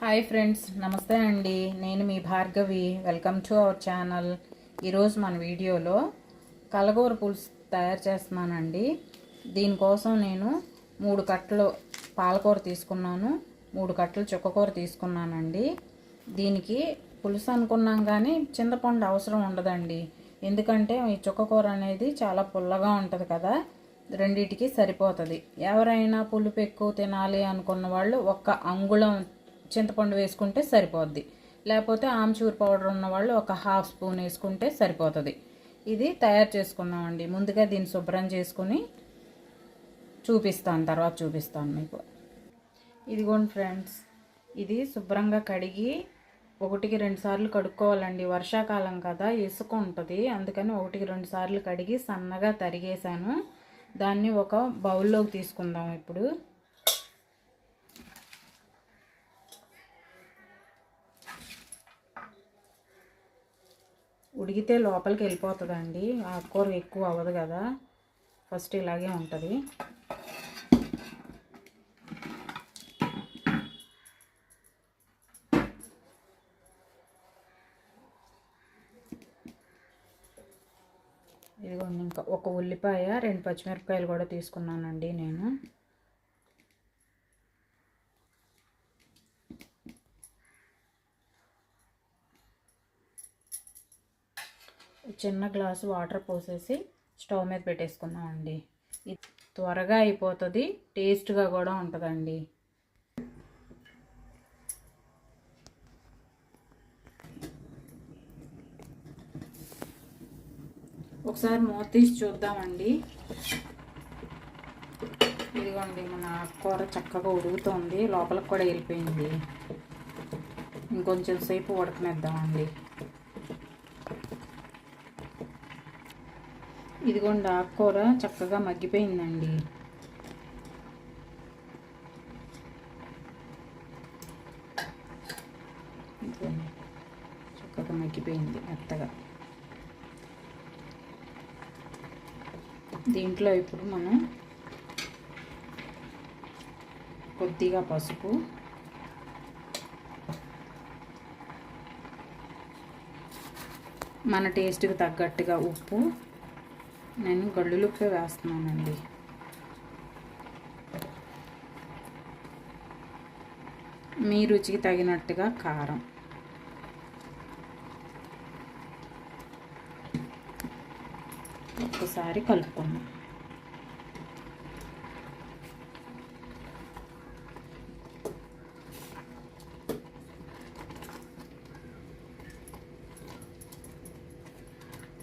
Hi friends, నమస్తే అండి. నేను మీ Bhargavi. Welcome to our channel. ఈరోజు మన వీడియోలో కలగూర పులుసు తయారు చేస్తున్నానండి. దీనికోసం నేను 3 కట్టలు పాలకూర తీసుకున్నాను, 3 కట్టలు చుక్కకూర తీసుకున్నానండి. దీనికి పులుసు అనుకున్నాం కానీ చింతపండు అవసరం ఉండదండి. ఎందుకంటే ఈ చుక్కకూర అనేది చాలా పుల్లగా ఉంటుంది కదా, రెండిటికి సరిపోతుంది. ఎవరైనా పులుపు ఎక్కువ తినాలి అనుకున్న వాళ్ళు 1 అంగుళం చింతపండు వేసుకుంటే సరిపోద్ది. లేకపోతే ఆమ్చూర్ పౌడర్ ఉన్న వాళ్ళు 1/2 స్పూన్ వేసుకుంటే సరిపోతుంది. ఇది తయారు చేసుకుందామండి. ముందుగా దీన్ని శుభ్రం చేసుకుని తర్వాత చూపిస్తాను మీకు. ఇదిగోండి ఫ్రెండ్స్, ఇది శుభ్రంగా కడిగి 1-2 సార్లు కడుక్కోవాలండి. వర్షాకాలం కదా, ఇసుక ఉంటుంది, అందుకని 1-2 సార్లు కడిగి సన్నగా తరిగేసాను. దాన్ని ఒక బౌల్లోకి తీసుకుందాం. ఇప్పుడు ఉడికితే లోపలికి వెళ్ళిపోతుందండి. ఆకుకూర ఎక్కువ అవ్వదు కదా, ఫస్ట్ ఇలాగే ఉంటుంది. ఇదిగోండి, ఇంకా 1 ఉల్లిపాయ 2 పచ్చిమిరపకాయలు కూడా తీసుకున్నానండి నేను. చిన్న గ్లాసు వాటర్ పోసేసి స్టవ్ మీద పెట్టేసుకుందామండి. ఇది త్వరగా అయిపోతుంది, టేస్ట్గా కూడా ఉంటుందండి. ఒకసారి మూత తీసి చూద్దామండి. ఇదిగోండి, మన ఆకుకూర చక్కగా ఉడుకుతుంది, లోపలికి కూడా వెళ్ళిపోయింది. ఇంకొంచెం సేపు ఉడకనిద్దామండి. ఇదిగోండి, ఆకుకూర చక్కగా మగ్గిపోయిందండి. చక్కగా మగ్గిపోయింది మెత్తగా. దీంట్లో ఇప్పుడు మనం కొద్దిగా పసుపు, మన టేస్ట్కి తగ్గట్టుగా ఉప్పు, నేను గళ్ళులుప్పే వేస్తున్నానండి. మీ రుచికి తగినట్టుగా కారం, ఒకసారి కలుపుకుందాం.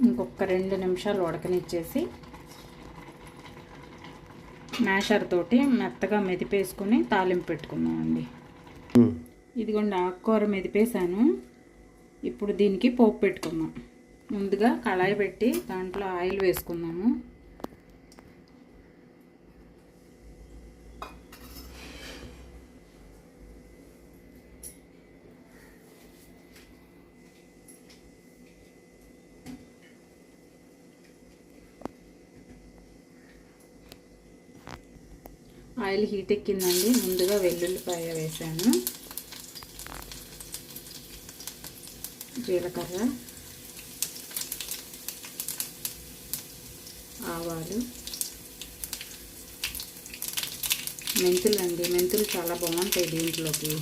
ఇంకొక 2 నిమిషాలు ఉడకనిచ్చేసి మ్యాషర్ తోటి మెత్తగా మెదిపేసుకుని తాలింపు పెట్టుకుందామండి. ఇదిగోండి, ఆకుకూర మెదిపేసాను. ఇప్పుడు దీనికి పోపు పెట్టుకుందాం. ముందుగా కళాయి పెట్టి దాంట్లో ఆయిల్ వేసుకుందాము. ఆయిల్ హీట్ ఎక్కిందండి. ముందుగా వెల్లుల్లిపాయ వేసాను, జీలకర్ర, ఆవాలు, మెంతులు అండి. మెంతులు చాలా బాగుంటాయి దీంట్లోకి.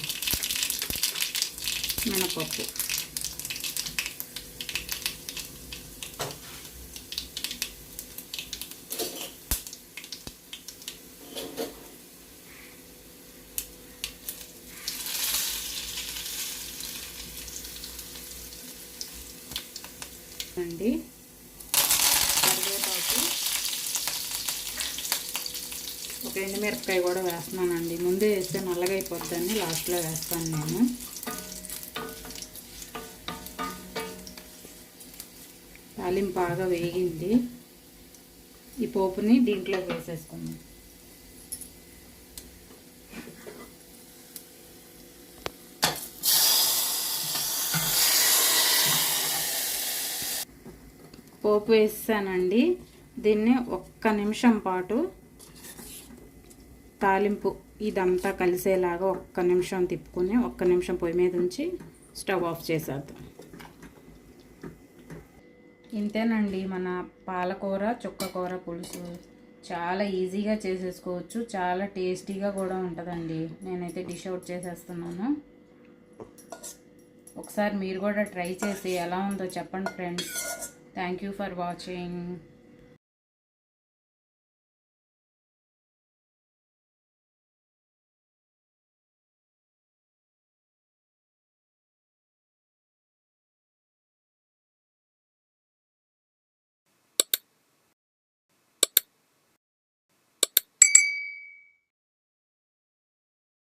మినపప్పు, అండి, కరివేపాకు, ఒక ఎండుమిరపకాయ కూడా వేస్తున్నానండి. ముందే వేస్తే నల్లగా అయిపోద్దని లాస్ట్లో వేస్తాను నేను. తాలింపు బాగా వేగింది. ఈ పోపుని దీంట్లోకి వేసేసుకుందాం. పోపు వేసానండి. దీన్ని 1 నిమిషం పాటు తాలింపు ఇదంతా కలిసేలాగా ఒక్క నిమిషం తిప్పుకొని ఒక్క నిమిషం పొయ్యి మీద ఉంచి స్టవ్ ఆఫ్ చేసేద్దాం. ఇంతేనండి మన పాలకూర చుక్కకూర పులుసు. చాలా ఈజీగా చేసేసుకోవచ్చు, చాలా టేస్టీగా కూడా ఉంటుందండి. నేనైతే డిష్ అవుట్ చేసేస్తున్నాను. ఒకసారి మీరు కూడా ట్రై చేసి ఎలా ఉందో చెప్పండి friends. Thank you for watching.